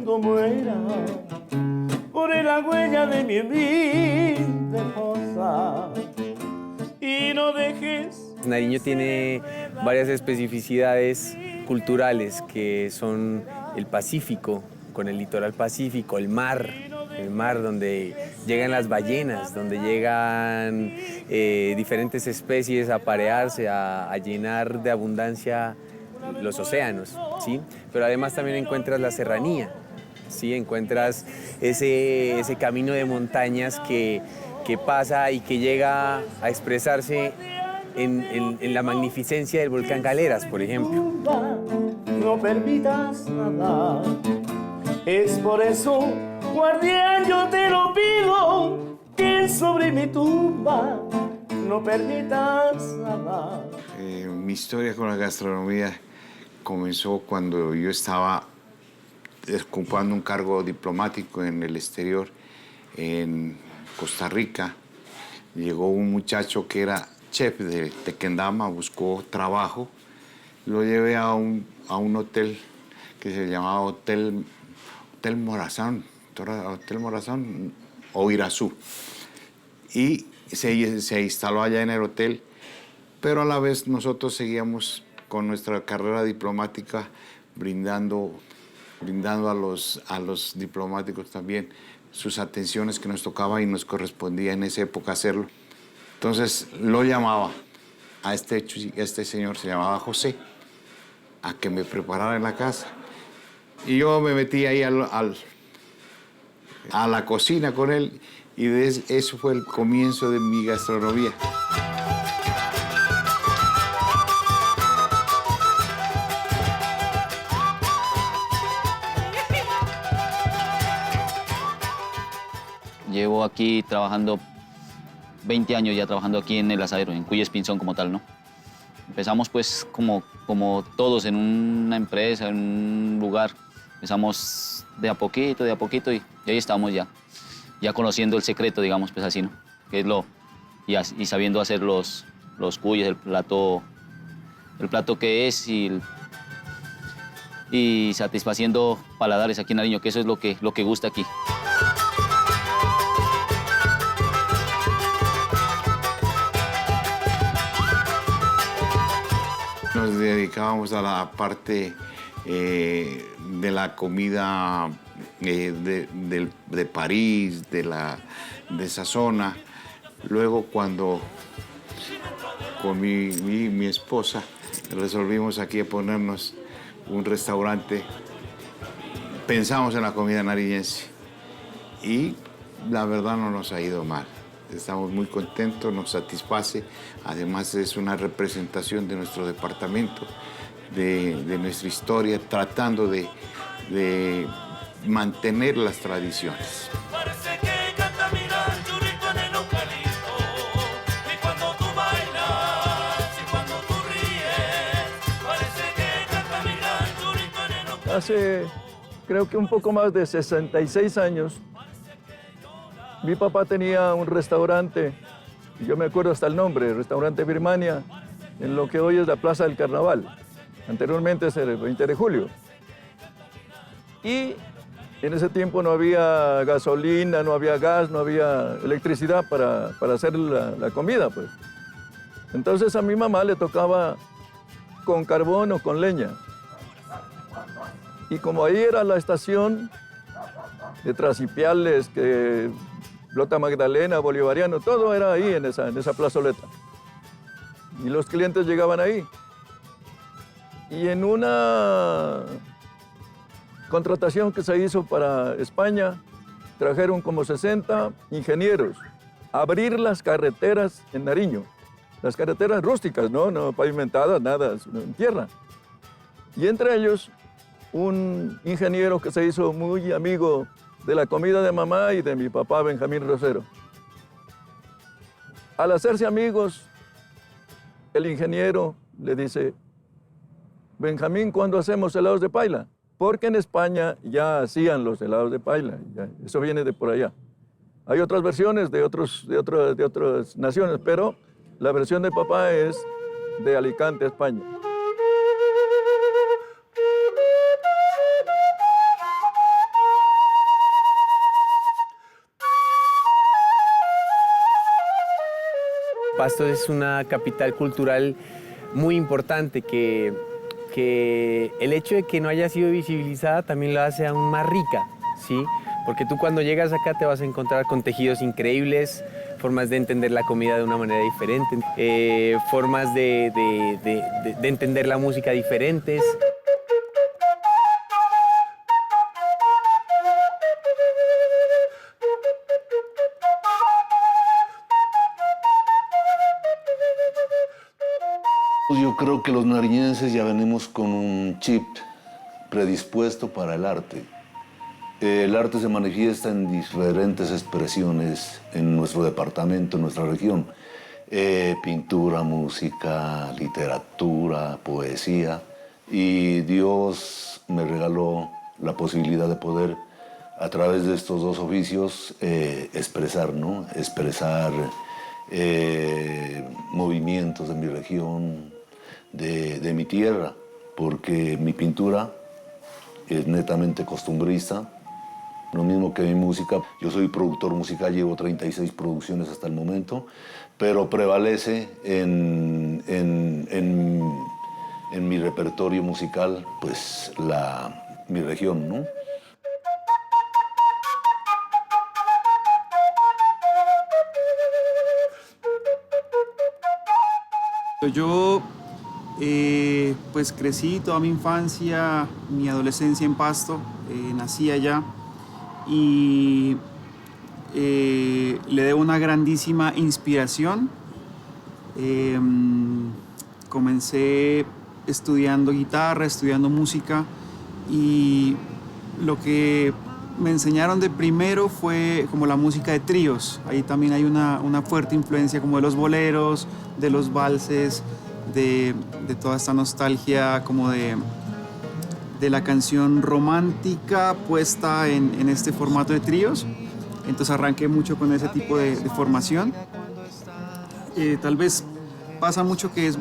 mundo muera por la huella de mi humilde fosa y no dejes. Nariño tiene varias especificidades culturales que son el Pacífico, con el litoral pacífico, el mar donde llegan las ballenas, donde llegan diferentes especies a aparearse, a llenar de abundancia los océanos, ¿sí? Pero además también encuentras la serranía, ¿sí? Encuentras ese camino de montañas que pasa y que llega a expresarse en la magnificencia del volcán Galeras, por ejemplo. No permitas nada, es por eso, guardián, yo te lo pido, que sobre mi tumba no permitas nada. Mi historia con la gastronomía comenzó cuando yo estaba ocupando un cargo diplomático en el exterior, en Costa Rica. Llegó un muchacho que era chef de Tequendama, buscó trabajo. Lo llevé a un hotel que se llamaba Hotel Morazán o Irazú. Y se instaló allá en el hotel, pero a la vez nosotros seguíamos con nuestra carrera diplomática brindando a los diplomáticos también sus atenciones que nos tocaba y nos correspondía en esa época hacerlo. Entonces lo llamaba a este señor, se llamaba José, a que me preparara en la casa. Y yo me metí ahí a la cocina con él y eso fue el comienzo de mi gastronomía. Llevo aquí trabajando 20 años ya trabajando aquí en el asadero, en Cuyes Pinzón como tal, ¿no? Empezamos pues como todos en una empresa, en un lugar. Empezamos de a poquito y ahí estamos ya conociendo el secreto, digamos, pues así, ¿no? Que es y sabiendo hacer los cuyes, el plato que es y satisfaciendo paladares aquí en Nariño, que eso es lo que gusta aquí. Nos dedicábamos a la parte de la comida de París, de esa zona. Luego cuando con mi esposa resolvimos aquí ponernos un restaurante, pensamos en la comida nariñense y la verdad no nos ha ido mal. Estamos muy contentos, nos satisface. Además es una representación de nuestro departamento, de nuestra historia, tratando de mantener las tradiciones. Hace, creo que un poco más de 66 años, mi papá tenía un restaurante, y yo me acuerdo hasta el nombre, Restaurante Birmania, en lo que hoy es la Plaza del Carnaval. Anteriormente es el 20 de julio. Y en ese tiempo no había gasolina, no había gas, no había electricidad para hacer la comida, pues. Entonces a mi mamá le tocaba con carbón o con leña. Y como ahí era la estación de Trasipiales, que Blota Magdalena, Bolivariano, todo era ahí en esa plazoleta. Y los clientes llegaban ahí. Y en una contratación que se hizo para España, trajeron como 60 ingenieros a abrir las carreteras en Nariño. Las carreteras rústicas, no pavimentadas, nada, sino en tierra. Y entre ellos, un ingeniero que se hizo muy amigo de la comida de mamá y de mi papá, Benjamín Rosero. Al hacerse amigos, el ingeniero le dice: Benjamín, ¿cuándo hacemos helados de paila? Porque en España ya hacían los helados de paila, eso viene de por allá. Hay otras versiones de otras naciones, pero la versión de papá es de Alicante, España. Pasto es una capital cultural muy importante que el hecho de que no haya sido visibilizada también la hace aún más rica, ¿sí? Porque tú cuando llegas acá te vas a encontrar con tejidos increíbles, formas de entender la comida de una manera diferente, formas de entender la música diferentes. Yo creo que los nariñenses ya venimos con un chip predispuesto para el arte. El arte se manifiesta en diferentes expresiones en nuestro departamento, en nuestra región. Pintura, música, literatura, poesía. Y Dios me regaló la posibilidad de poder, a través de estos dos oficios, expresar, ¿no? Expresar movimientos de mi región, de mi tierra, porque mi pintura es netamente costumbrista, lo mismo que mi música. Yo soy productor musical, llevo 36 producciones hasta el momento, pero prevalece en mi repertorio musical, pues, mi región, ¿no? Yo pues crecí toda mi infancia, mi adolescencia en Pasto, nací allá y le debo una grandísima inspiración. Comencé estudiando guitarra, estudiando música y lo que me enseñaron de primero fue como la música de tríos. Ahí también hay una fuerte influencia como de los boleros, de los valses, de toda esta nostalgia como de la canción romántica puesta en este formato de tríos. Entonces arranqué mucho con ese tipo de formación. Tal vez pasa mucho que es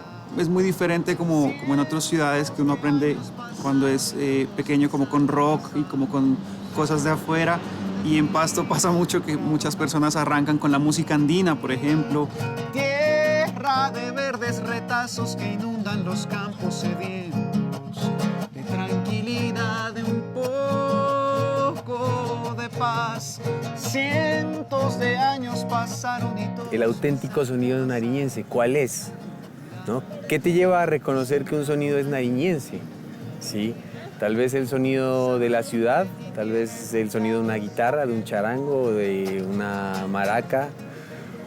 muy diferente como en otras ciudades que uno aprende cuando es pequeño, como con rock y como con cosas de afuera. Y en Pasto pasa mucho que muchas personas arrancan con la música andina, por ejemplo. Tierra de verdes retazos que inundan los campos sedientos, de tranquilidad, de un poco de paz. Cientos de años pasaron y todo. El auténtico sonido nariñense, ¿cuál es? ¿No? ¿Qué te lleva a reconocer que un sonido es nariñense? ¿Sí? Tal vez el sonido de la ciudad, tal vez el sonido de una guitarra, de un charango, de una maraca,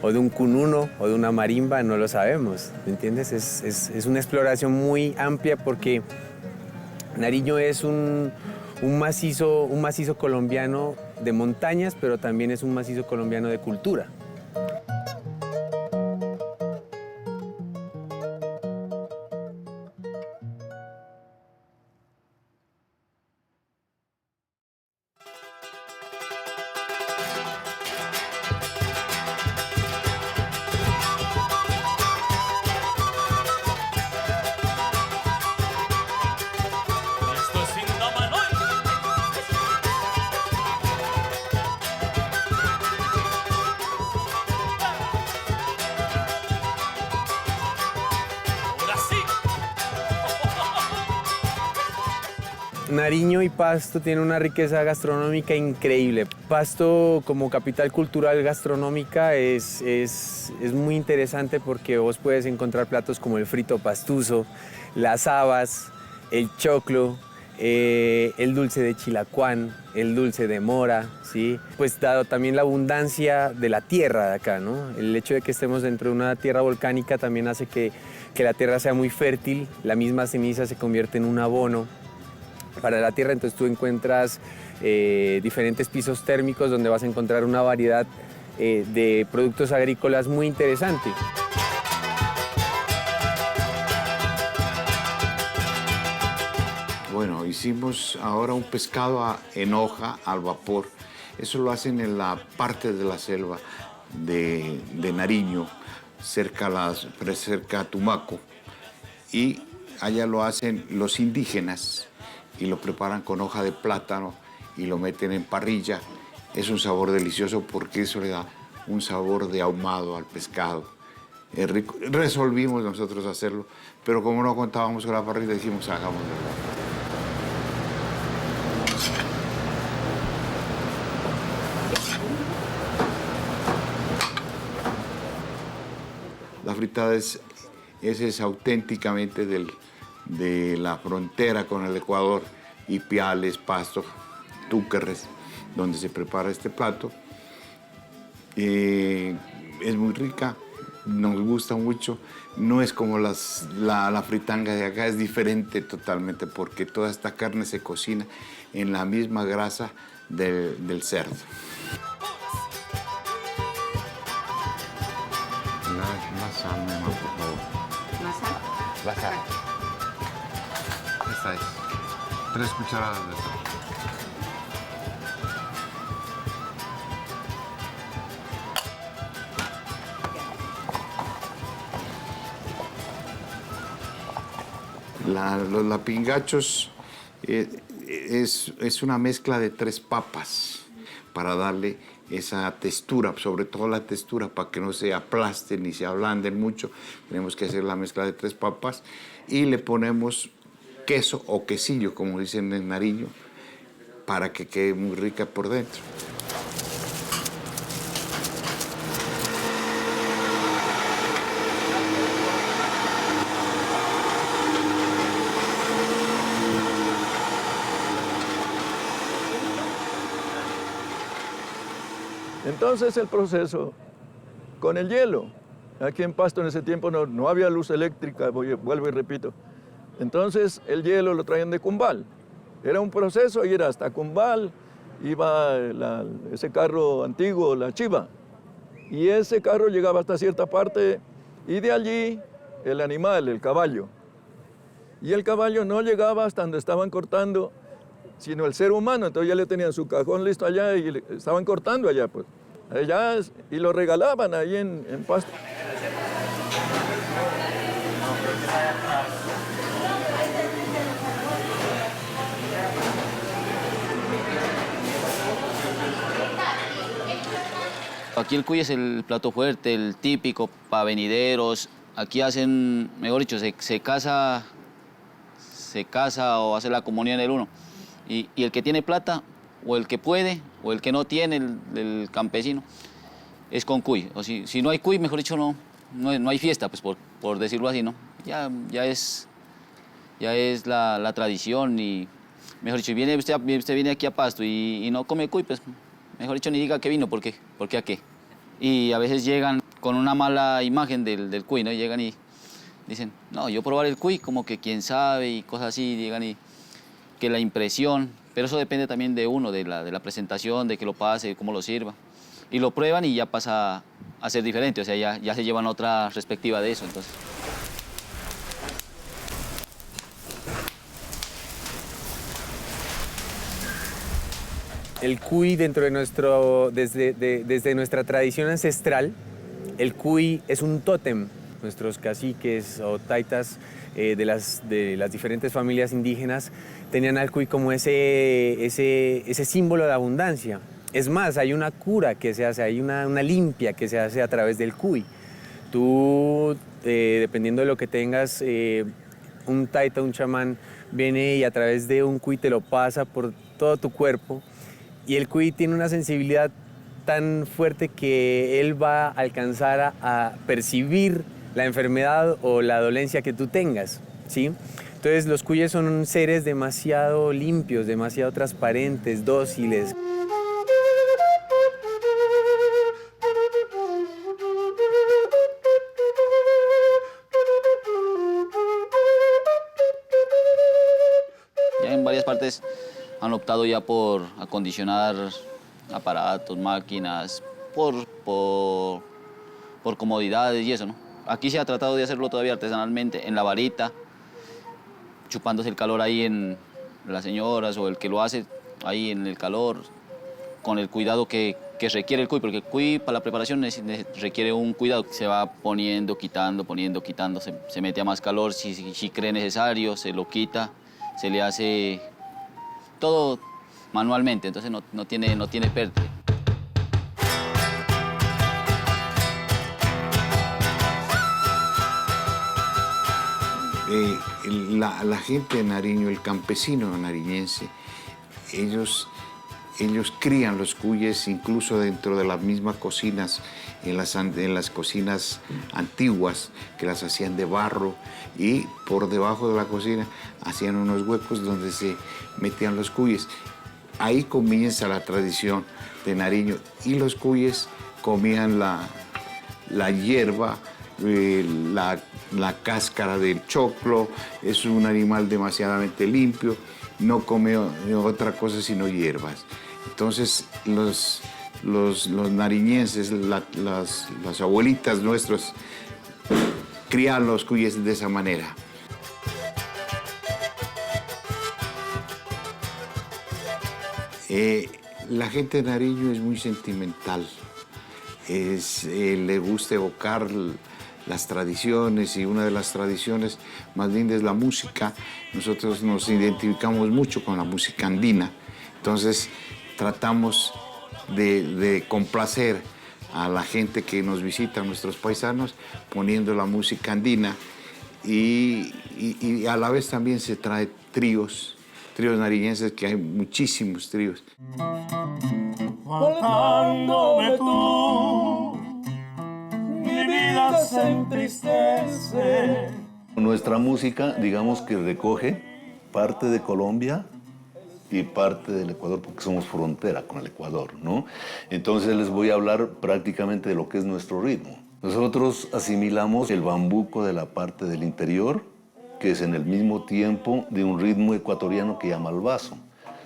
o de un cununo, o de una marimba, no lo sabemos, ¿me entiendes? Es una exploración muy amplia porque Nariño es un macizo colombiano de montañas, pero también es un macizo colombiano de cultura. Nariño y Pasto tienen una riqueza gastronómica increíble. Pasto como capital cultural gastronómica es muy interesante porque vos puedes encontrar platos como el frito pastuso, las habas, el choclo, el dulce de chilacuán, el dulce de mora, ¿sí? Pues dado también la abundancia de la tierra de acá, ¿no? El hecho de que estemos dentro de una tierra volcánica también hace que la tierra sea muy fértil, la misma ceniza se convierte en un abono para la tierra, entonces tú encuentras diferentes pisos térmicos donde vas a encontrar una variedad de productos agrícolas muy interesante. Bueno, hicimos ahora un pescado en hoja al vapor. Eso lo hacen en la parte de la selva de Nariño, cerca a Tumaco. Y allá lo hacen los indígenas y lo preparan con hoja de plátano y lo meten en parrilla. Es un sabor delicioso porque eso le da un sabor de ahumado al pescado. rico. Resolvimos nosotros hacerlo, pero como no contábamos con la parrilla, dijimos, hagámoslo. La fritada es auténticamente de la frontera con el Ecuador, Ipiales, Pasto, Túquerres, donde se prepara este plato. Es muy rica, nos gusta mucho. No es como la fritanga de acá, es diferente totalmente porque toda esta carne se cocina en la misma grasa del cerdo. La sal, mamá, por favor. ¿Más sal? La sal. Esta es. 3 cucharadas de sal. Los lapingachos es una mezcla de 3 papas para darle esa textura, sobre todo la textura, para que no se aplasten ni se ablanden mucho. Tenemos que hacer la mezcla de 3 papas y le ponemos queso o quesillo, como dicen en Nariño, para que quede muy rica por dentro. Entonces el proceso con el hielo. Aquí en Pasto en ese tiempo no había luz eléctrica, vuelvo y repito. Entonces el hielo lo traían de Cumbal. Era un proceso y era hasta Cumbal, iba ese carro antiguo, la chiva. Y ese carro llegaba hasta cierta parte y de allí el animal, el caballo. Y el caballo no llegaba hasta donde estaban cortando, sino el ser humano. Entonces ya le tenían su cajón listo allá y le estaban cortando allá, pues. Allá, y lo regalaban ahí en Pasto. Aquí el cuy es el plato fuerte, el típico para venideros. Aquí hacen, mejor dicho, se casa o hace la comunión el uno. Y el que tiene plata, o el que puede, o el que no tiene, el campesino, es con cuy. O si no hay cuy, mejor dicho, no hay fiesta, pues por decirlo así, ¿no? Ya es la tradición y, mejor dicho, usted viene aquí a Pasto y no come cuy, pues, mejor dicho, ni diga que vino, ¿por qué a qué? Y a veces llegan con una mala imagen del cuy, ¿no? Llegan y dicen, no, yo probar el cuy, como que quién sabe y cosas así, llegan y que la impresión, pero eso depende también de uno, de la presentación, de que lo pase, de cómo lo sirva. Y lo prueban y ya pasa a ser diferente, o sea, ya se llevan otra perspectiva de eso, entonces. El cuy desde nuestra tradición ancestral, el cuy es un tótem. Nuestros caciques o taitas de las diferentes familias indígenas tenían al cuy como ese símbolo de abundancia. Es más, hay una cura que se hace, hay una limpia que se hace a través del cuy. Tú, dependiendo de lo que tengas, un taita, un chamán, viene y a través de un cuy te lo pasa por todo tu cuerpo. Y el cuy tiene una sensibilidad tan fuerte que él va a alcanzar a percibir la enfermedad o la dolencia que tú tengas, ¿sí? Entonces los cuyes son seres demasiado limpios, demasiado transparentes, dóciles. Ya en varias partes han optado ya por acondicionar aparatos, máquinas, por comodidades y eso, ¿no? Aquí se ha tratado de hacerlo todavía artesanalmente, en la varita, chupándose el calor ahí en las señoras o el que lo hace ahí en el calor, con el cuidado que requiere el cuy, porque el cuy para la preparación requiere un cuidado. Se va poniendo, quitando, se mete a más calor si cree necesario, se lo quita, se le hace todo manualmente, entonces no tiene pérdida. La gente de Nariño, el campesino nariñense, ellos crían los cuyes incluso dentro de las mismas cocinas, en las cocinas antiguas, que las hacían de barro, y por debajo de la cocina hacían unos huecos donde se metían los cuyes. Ahí comienza la tradición de Nariño, y los cuyes comían la hierba, la cáscara del choclo. Es un animal demasiadamente limpio, no come otra cosa sino hierbas. Entonces los nariñenses, las abuelitas nuestros, crían los cuyes de esa manera. La gente de Nariño es muy sentimental, le gusta evocar las tradiciones, y una de las tradiciones más lindas es la música. Nosotros nos identificamos mucho con la música andina, entonces tratamos de complacer a la gente que nos visita, a nuestros paisanos, poniendo la música andina, y a la vez también se trae tríos nariñenses, que hay muchísimos tríos. Faltándome tú, mi vida se entristece. Nuestra música, digamos que recoge parte de Colombia y parte del Ecuador, porque somos frontera con el Ecuador, ¿no? Entonces les voy a hablar prácticamente de lo que es nuestro ritmo. Nosotros asimilamos el bambuco de la parte del interior, que es en el mismo tiempo de un ritmo ecuatoriano que llama el baso.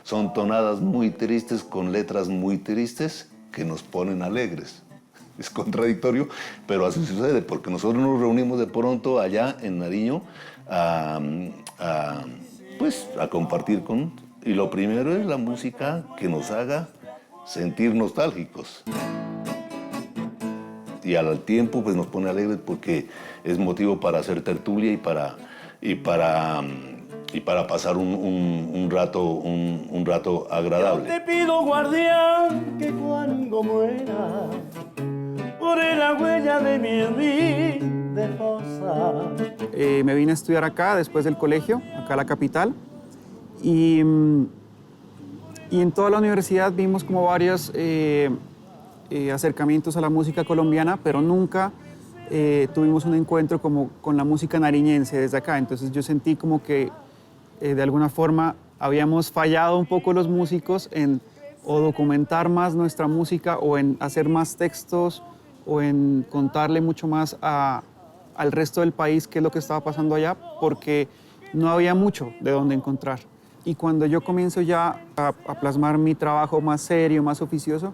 Son tonadas muy tristes con letras muy tristes que nos ponen alegres. Es contradictorio, pero así sucede, porque nosotros nos reunimos de pronto allá en Nariño a compartir con... Y lo primero es la música que nos haga sentir nostálgicos. Y al tiempo pues nos pone alegres, porque es motivo para hacer tertulia y para pasar un rato agradable. Yo te pido, guardián, que cuando muera, borre la huella de mi vida fosa. Me vine a estudiar acá después del colegio, acá a la capital. Y en toda la universidad vimos como varios acercamientos a la música colombiana, pero nunca tuvimos un encuentro como con la música nariñense desde acá. Entonces yo sentí como que de alguna forma habíamos fallado un poco los músicos en o documentar más nuestra música, o en hacer más textos, o en contarle mucho más al resto del país qué es lo que estaba pasando allá, porque no había mucho de dónde encontrar. Y cuando yo comienzo ya a plasmar mi trabajo más serio, más oficioso,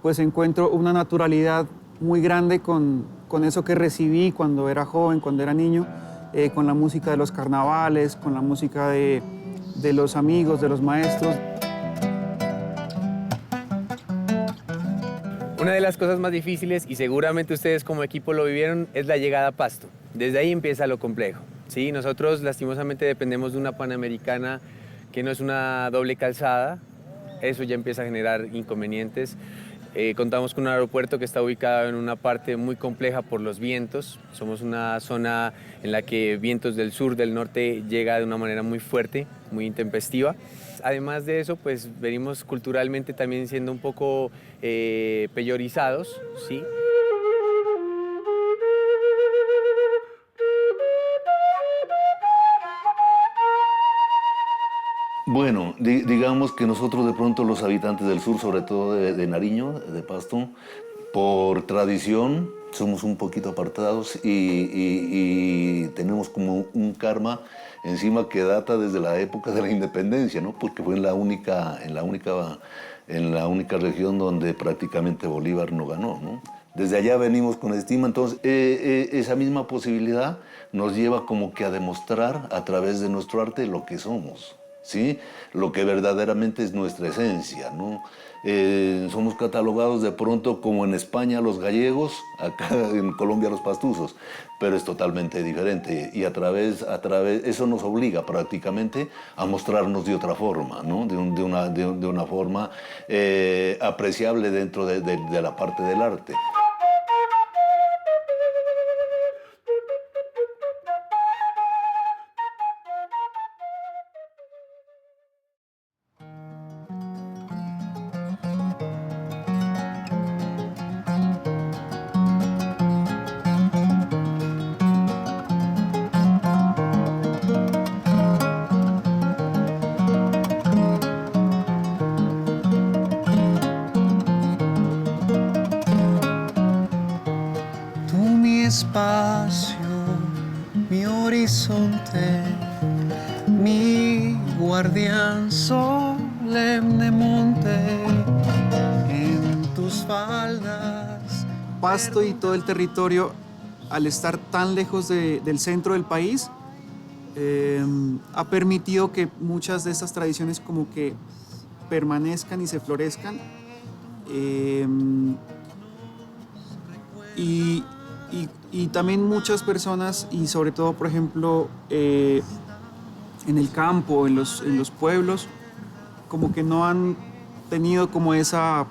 pues encuentro una naturalidad muy grande con eso que recibí cuando era joven, cuando era niño, con la música de los carnavales, con la música de los amigos, de los maestros. Una de las cosas más difíciles, y seguramente ustedes como equipo lo vivieron, es la llegada a Pasto. Desde ahí empieza lo complejo, ¿sí? Nosotros lastimosamente dependemos de una Panamericana que no es una doble calzada. Eso ya empieza a generar inconvenientes. Contamos con un aeropuerto que está ubicado en una parte muy compleja por los vientos. Somos una zona en la que vientos del sur, del norte, llega de una manera muy fuerte, muy intempestiva. Además de eso, pues venimos culturalmente también siendo un poco peyorizados, ¿sí? Bueno, digamos que nosotros de pronto los habitantes del sur, sobre todo de Nariño, de Pasto, por tradición somos un poquito apartados y tenemos como un karma encima que data desde la época de la independencia, ¿no? Porque fue en la única región donde prácticamente Bolívar no ganó, ¿no? Desde allá venimos con estima, entonces esa misma posibilidad nos lleva como que a demostrar a través de nuestro arte lo que somos, ¿sí? Lo que verdaderamente es nuestra esencia, ¿no? Somos catalogados de pronto como en España los gallegos, acá en Colombia los pastuzos, pero es totalmente diferente, y a través eso nos obliga prácticamente a mostrarnos de otra forma, ¿no? de una forma apreciable dentro de la parte del arte. guardián solemne monte en tus faldas. Pasto y todo el territorio, al estar tan lejos del centro del país, ha permitido que muchas de estas tradiciones como que permanezcan y se florezcan. Y también muchas personas, y sobre todo, por ejemplo, en el campo, en los pueblos, como que no han tenido como esa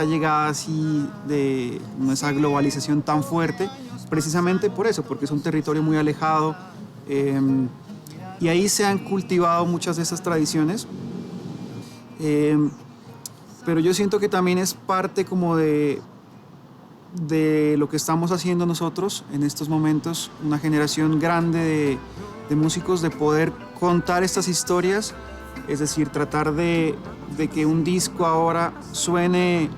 llegada así de esa globalización tan fuerte, precisamente por eso, porque es un territorio muy alejado, y ahí se han cultivado muchas de esas tradiciones, pero yo siento que también es parte como de lo que estamos haciendo nosotros en estos momentos, una generación grande de músicos, de poder contar estas historias, es decir, tratar de que un disco ahora suene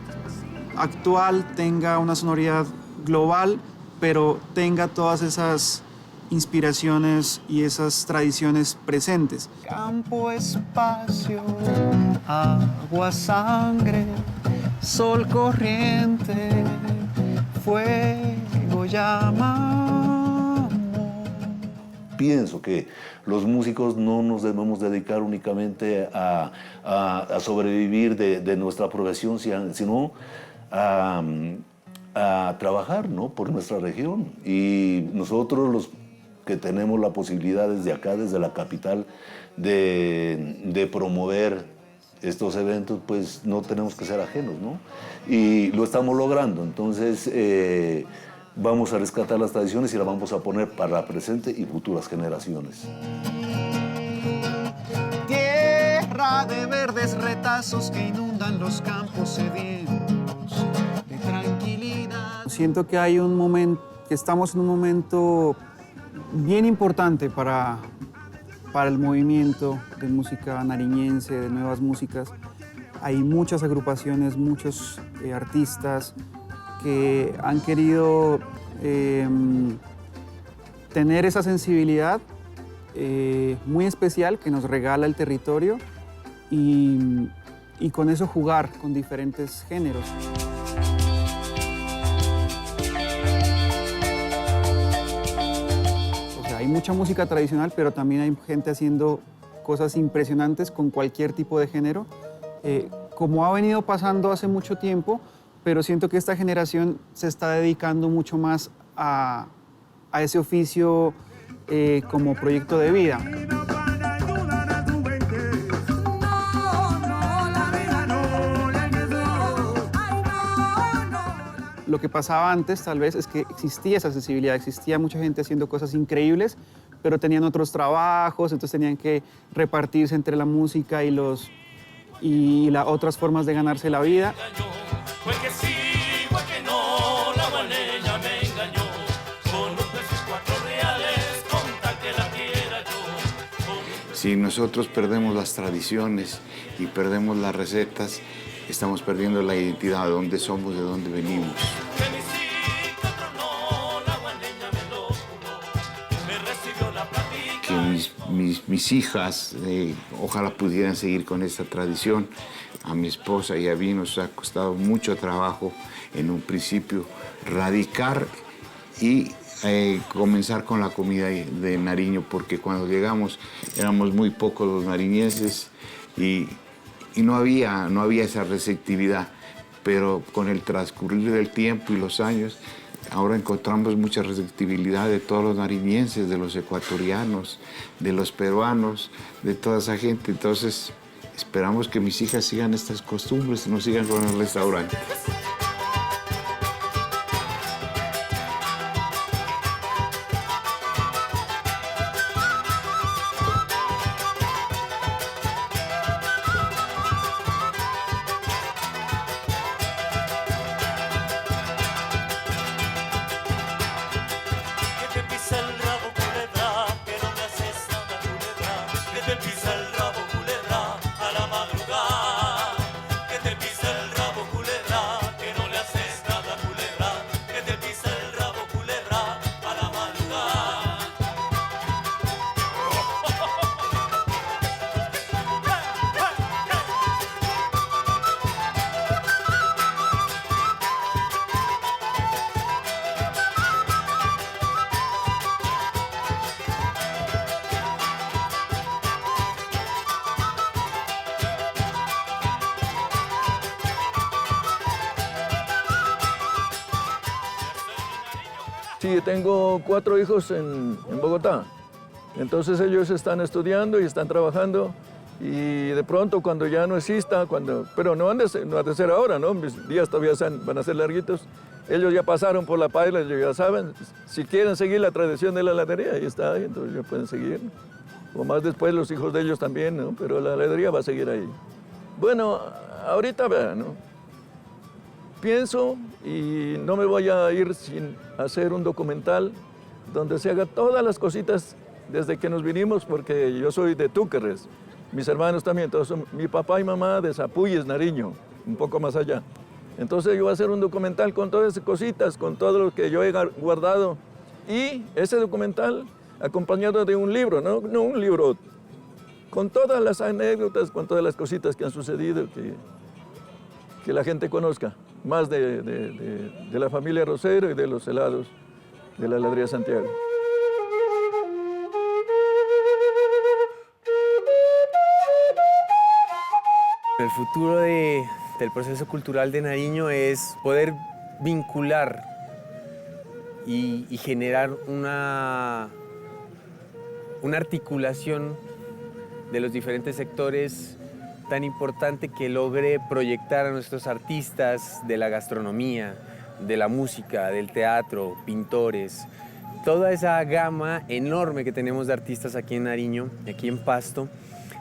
actual, tenga una sonoridad global, pero tenga todas esas inspiraciones y esas tradiciones presentes. Campo, espacio, agua, sangre, sol corriente, fuego, llama. Pienso que los músicos no nos debemos dedicar únicamente a sobrevivir de nuestra profesión, sino a trabajar, ¿no?, por nuestra región. Y nosotros, los que tenemos la posibilidad desde acá, desde la capital, de promover estos eventos, pues no tenemos que ser ajenos, ¿no? Y lo estamos logrando. Entonces, vamos a rescatar las tradiciones y las vamos a poner para presente y futuras generaciones. Tierra de verdes retazos que inundan los campos sedientos de tranquilidad. Siento que hay un momento, que estamos en un momento bien importante para el movimiento de música nariñense, de nuevas músicas. Hay muchas agrupaciones, muchos artistas que han querido tener esa sensibilidad muy especial que nos regala el territorio y con eso jugar con diferentes géneros. Hay mucha música tradicional, pero también hay gente haciendo cosas impresionantes con cualquier tipo de género, como ha venido pasando hace mucho tiempo, pero siento que esta generación se está dedicando mucho más a ese oficio como proyecto de vida. Lo que pasaba antes, tal vez, es que existía esa sensibilidad, existía mucha gente haciendo cosas increíbles, pero tenían otros trabajos, entonces tenían que repartirse entre la música y las otras formas de ganarse la vida. Si nosotros perdemos las tradiciones y perdemos las recetas, estamos perdiendo la identidad, de dónde somos, de dónde venimos. Que mis hijas ojalá pudieran seguir con esta tradición. A mi esposa y a mí nos ha costado mucho trabajo en un principio radicar y comenzar con la comida de Nariño, porque cuando llegamos éramos muy pocos los nariñenses y no había esa receptividad, pero con el transcurrir del tiempo y los años, ahora encontramos mucha receptividad de todos los nariñenses, de los ecuatorianos, de los peruanos, de toda esa gente. Entonces, esperamos que mis hijas sigan estas costumbres y no sigan con el restaurante. Sí, tengo 4 hijos en Bogotá. Entonces ellos están estudiando y están trabajando. Y de pronto cuando ya no exista, pero no han de ser ahora, ¿no? Mis días todavía van a ser larguitos. Ellos ya pasaron por la paila, ellos ya saben. Si quieren seguir la tradición de la heladería, ahí está, entonces ya pueden seguir. O más después los hijos de ellos también, ¿no? Pero la heladería va a seguir ahí. Bueno, ahorita vean, ¿no? Pienso y no me voy a ir sin hacer un documental donde se haga todas las cositas desde que nos vinimos, porque yo soy de Túquerres, mis hermanos también, todos mi papá y mamá de Zapuyes, Nariño, un poco más allá. Entonces yo voy a hacer un documental con todas esas cositas, con todo lo que yo he guardado. Y ese documental acompañado de un libro, no un libro, con todas las anécdotas, con todas las cositas que han sucedido, que la gente conozca, más de la familia Rosero y de los helados de la heladería Santiago. El futuro del proceso cultural de Nariño es poder vincular y generar una articulación de los diferentes sectores tan importante que logre proyectar a nuestros artistas de la gastronomía, de la música, del teatro, pintores, toda esa gama enorme que tenemos de artistas aquí en Nariño, aquí en Pasto,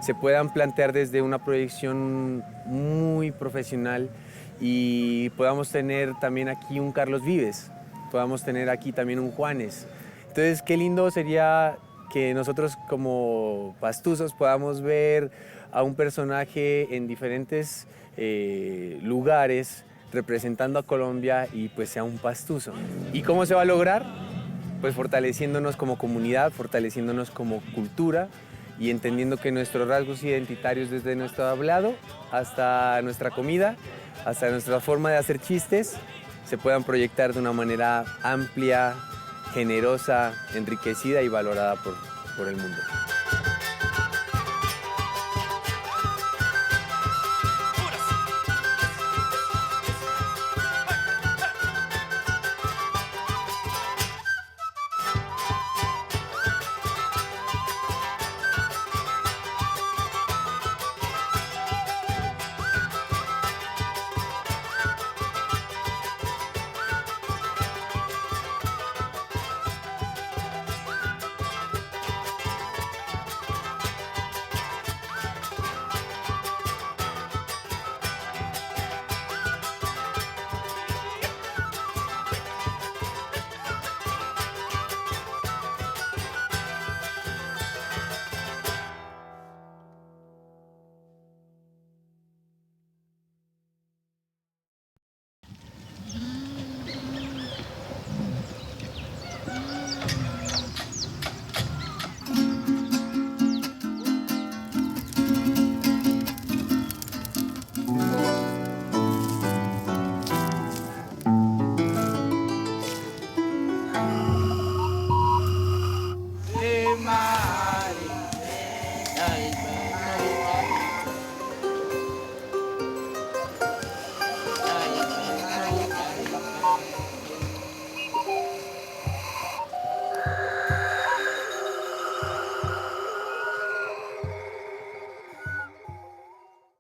se puedan plantear desde una proyección muy profesional y podamos tener también aquí un Carlos Vives, podamos tener aquí también un Juanes. Entonces, qué lindo sería que nosotros como pastuzos podamos ver a un personaje en diferentes lugares representando a Colombia y pues sea un pastuso. ¿Y cómo se va a lograr? Pues fortaleciéndonos como comunidad, fortaleciéndonos como cultura y entendiendo que nuestros rasgos identitarios desde nuestro hablado hasta nuestra comida, hasta nuestra forma de hacer chistes, se puedan proyectar de una manera amplia, generosa, enriquecida y valorada por el mundo.